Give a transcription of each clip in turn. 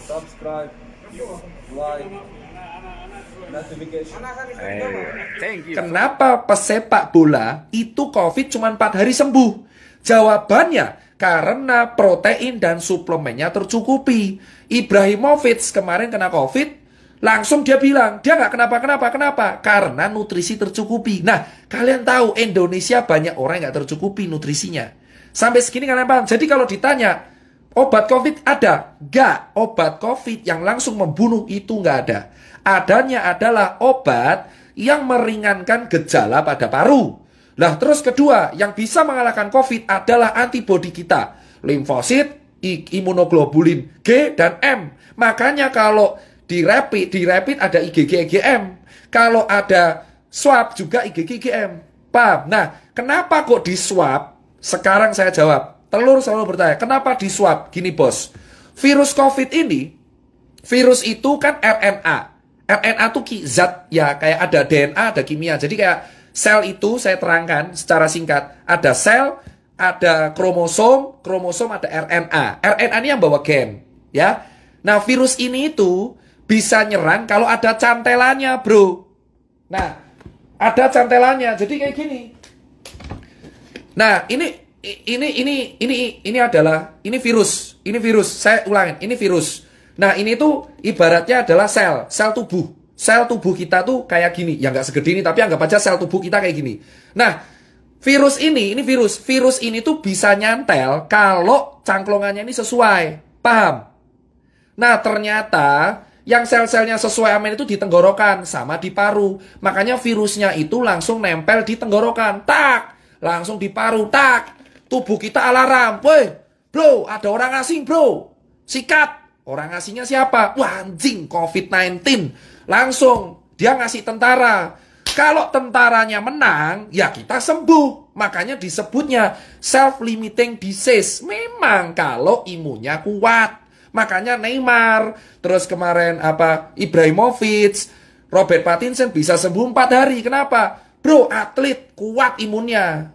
subscribe, like, notification. Thank you. Kenapa pesepak bola itu COVID cuma 4 hari sembuh? Jawabannya karena protein dan suplemennya tercukupi. Ibrahimovic kemarin kena COVID, langsung dia bilang, dia nggak kenapa? Karena nutrisi tercukupi. Nah, kalian tahu Indonesia banyak orang yang nggak tercukupi nutrisinya. Sampai segini kalian paham? Jadi kalau ditanya, obat COVID ada? Nggak. Obat COVID yang langsung membunuh itu nggak ada. Adanya adalah obat yang meringankan gejala pada paru. Nah, terus kedua, yang bisa mengalahkan COVID adalah antibodi kita. Limfosit, imunoglobulin G dan M. Makanya kalau di rapid ada IgG IgM. Kalau ada swab juga IgG IgM. Paham? Nah, kenapa kok di swab? Sekarang saya jawab. Telur selalu bertanya, kenapa di swab? Gini bos, virus COVID ini, virus itu kan RNA. RNA itu zat, ya kayak ada DNA, ada kimia. Jadi kayak sel itu saya terangkan secara singkat. Ada sel, ada kromosom ada RNA. RNA ini yang bawa gen, ya. Nah, virus ini itu bisa nyerang kalau ada cantelannya, bro. Nah, ada cantelannya. Jadi kayak gini. Nah, ini adalah virus. Ini virus. Saya ulangin, ini virus. Nah, ini tuh ibaratnya adalah sel tubuh. Sel tubuh kita tuh kayak gini. Ya nggak segede ini, tapi anggap aja sel tubuh kita kayak gini. Nah, virus ini virus. Virus ini tuh bisa nyantel kalau cangklongannya ini sesuai. Paham? Nah, ternyata yang sel-selnya sesuai amin itu di tenggorokan sama di paru. Makanya virusnya itu langsung nempel di tenggorokan. Tak! Langsung di paru. Tak! Tubuh kita alarm. Woi, bro, ada orang asing, bro. Sikat. Orang asingnya siapa? Wah, anjing, COVID-19. Langsung dia ngasih tentara. Kalau tentaranya menang, ya kita sembuh. Makanya disebutnya self-limiting disease. Memang kalau imunnya kuat. Makanya Neymar, terus kemarin Ibrahimovic, Robert Pattinson bisa sembuh 4 hari. Kenapa? Bro, atlet kuat imunnya.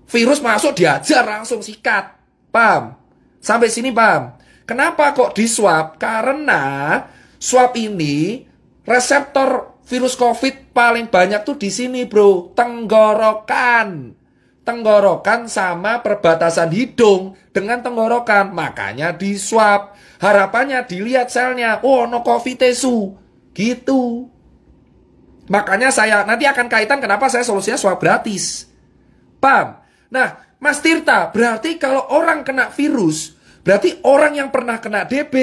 Virus masuk diajar langsung sikat. Paham? Sampai sini paham? Kenapa kok di swab? Karena swab ini reseptor virus COVID paling banyak tuh di sini, bro. Tenggorokan. Tenggorokan sama perbatasan hidung dengan tenggorokan. Makanya di swab. Harapannya dilihat selnya. Oh, no COVID tesu. Gitu. Makanya saya nanti akan kaitan kenapa saya solusinya swab gratis. Paham? Nah, Mas Tirta, berarti kalau orang kena virus, berarti orang yang pernah kena DB,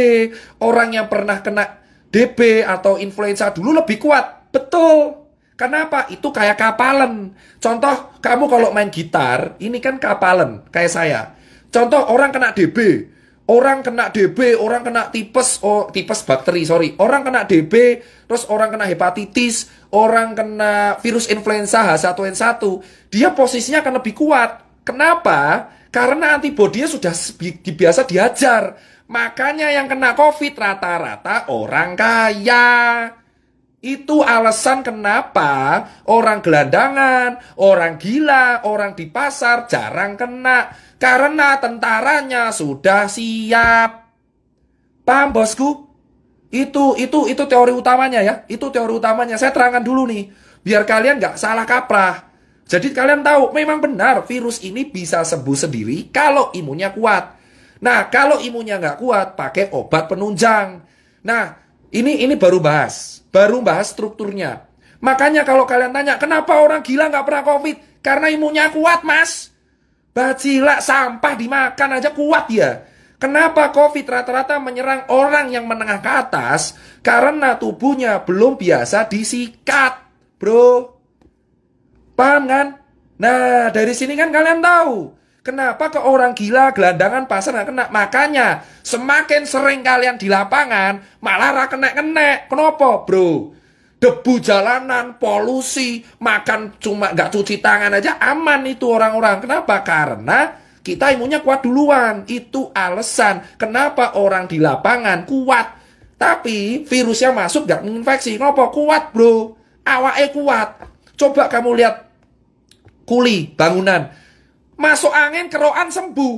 orang yang pernah kena DB atau influenza dulu lebih kuat. Betul. Kenapa? Itu kayak kapalan. Contoh, kamu kalau main gitar, ini kan kapalan, kayak saya. Contoh, orang kena DB. Orang kena DB, orang kena tipes bakteri, sorry. Orang kena DB, terus orang kena hepatitis, orang kena virus influenza H1N1. Dia posisinya akan lebih kuat. Kenapa? Karena antibodinya sudah biasa diajar. Makanya yang kena COVID rata-rata orang kaya. Itu alasan kenapa orang gelandangan, orang gila, orang di pasar jarang kena. Karena tentaranya sudah siap. Paham bosku? Itu teori utamanya ya. Itu teori utamanya. Saya terangkan dulu nih. Biar kalian nggak salah kaprah. Jadi kalian tahu, memang benar virus ini bisa sembuh sendiri kalau imunnya kuat. Nah, kalau imunnya nggak kuat, pakai obat penunjang. Nah, ini baru bahas strukturnya. Makanya kalau kalian tanya, kenapa orang gila nggak pernah COVID? Karena imunnya kuat, mas. Bacila sampah dimakan aja kuat ya. Kenapa COVID rata-rata menyerang orang yang menengah ke atas? Karena tubuhnya belum biasa disikat, bro. Paham kan? Nah, dari sini kan kalian tahu kenapa ke orang gila, gelandangan, pasar nggak kena. Makanya semakin sering kalian di lapangan, malah kena. Kenapa, bro? Debu jalanan, polusi, makan cuma nggak cuci tangan aja aman itu orang-orang. Kenapa? Karena kita imunnya kuat duluan. Itu alasan kenapa orang di lapangan kuat. Tapi virusnya masuk nggak menginfeksi. Kenapa? Kuat, bro. Awake kuat. Coba kamu lihat kuli bangunan. Masuk angin kerokan sembuh.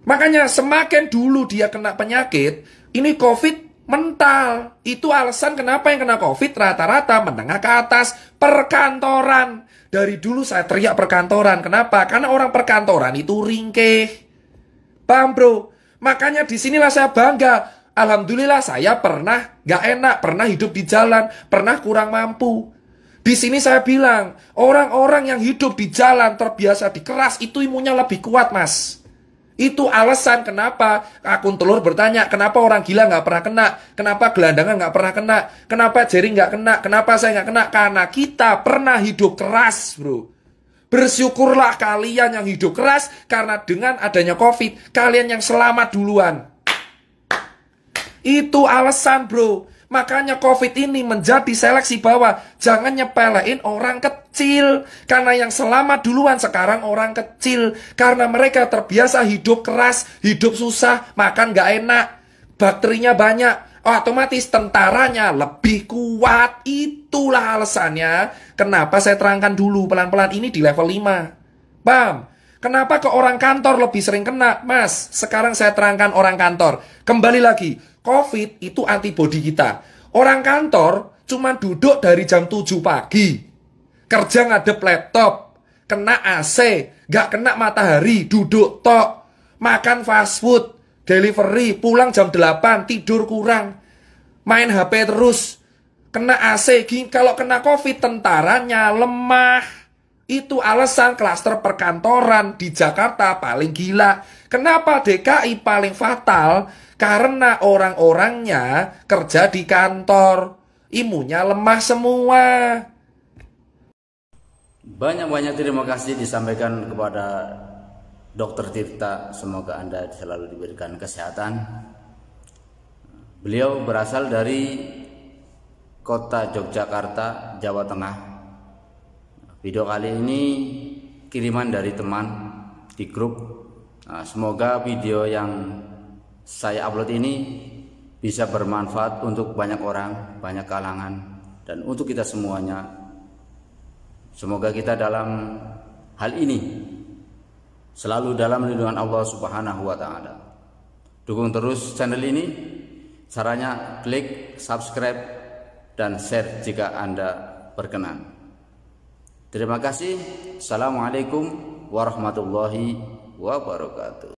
Makanya semakin dulu dia kena penyakit, ini COVID mental. Itu alasan kenapa yang kena COVID rata-rata menengah ke atas, perkantoran. Dari dulu saya teriak perkantoran. Kenapa? Karena orang perkantoran itu ringkih. Paham bro? Makanya disinilah saya bangga. Alhamdulillah saya pernah gak enak, pernah hidup di jalan, pernah kurang mampu. Di sini saya bilang, orang-orang yang hidup di jalan terbiasa dikeras itu imunnya lebih kuat mas. Itu alasan kenapa akun telur bertanya, kenapa orang gila gak pernah kena, kenapa gelandangan gak pernah kena, kenapa jering gak kena, kenapa saya gak kena. Karena kita pernah hidup keras bro. Bersyukurlah kalian yang hidup keras, karena dengan adanya COVID, kalian yang selamat duluan. Itu alasan bro. Makanya COVID ini menjadi seleksi bahwa jangan nyepelein orang kecil. Karena yang selamat duluan sekarang orang kecil. Karena mereka terbiasa hidup keras, hidup susah, makan gak enak, bakterinya banyak, otomatis tentaranya lebih kuat. Itulah alasannya kenapa saya terangkan dulu pelan-pelan ini di level 5. Paham? Kenapa ke orang kantor lebih sering kena? Mas, sekarang saya terangkan orang kantor. Kembali lagi, COVID itu antibodi kita. Orang kantor cuma duduk dari jam 7 pagi. Kerja ngadep laptop, kena AC, gak kena matahari, duduk tok. Makan fast food, delivery, pulang jam 8, tidur kurang. Main HP terus, kena AC. Kalau kena COVID, tentaranya lemah. Itu alasan klaster perkantoran di Jakarta paling gila. Kenapa DKI paling fatal? Karena orang-orangnya kerja di kantor. Imunnya lemah semua. Banyak-banyak terima kasih disampaikan kepada Dr. Tirta. Semoga Anda selalu diberikan kesehatan. Beliau berasal dari kota Yogyakarta, Jawa Tengah. Video kali ini kiriman dari teman di grup. Nah, semoga video yang saya upload ini bisa bermanfaat untuk banyak orang, banyak kalangan, dan untuk kita semuanya. Semoga kita dalam hal ini selalu dalam lindungan Allah Subhanahu wa Ta'ala. Dukung terus channel ini. Caranya klik subscribe dan share jika Anda berkenan. Terima kasih. Assalamualaikum warahmatullahi wabarakatuh.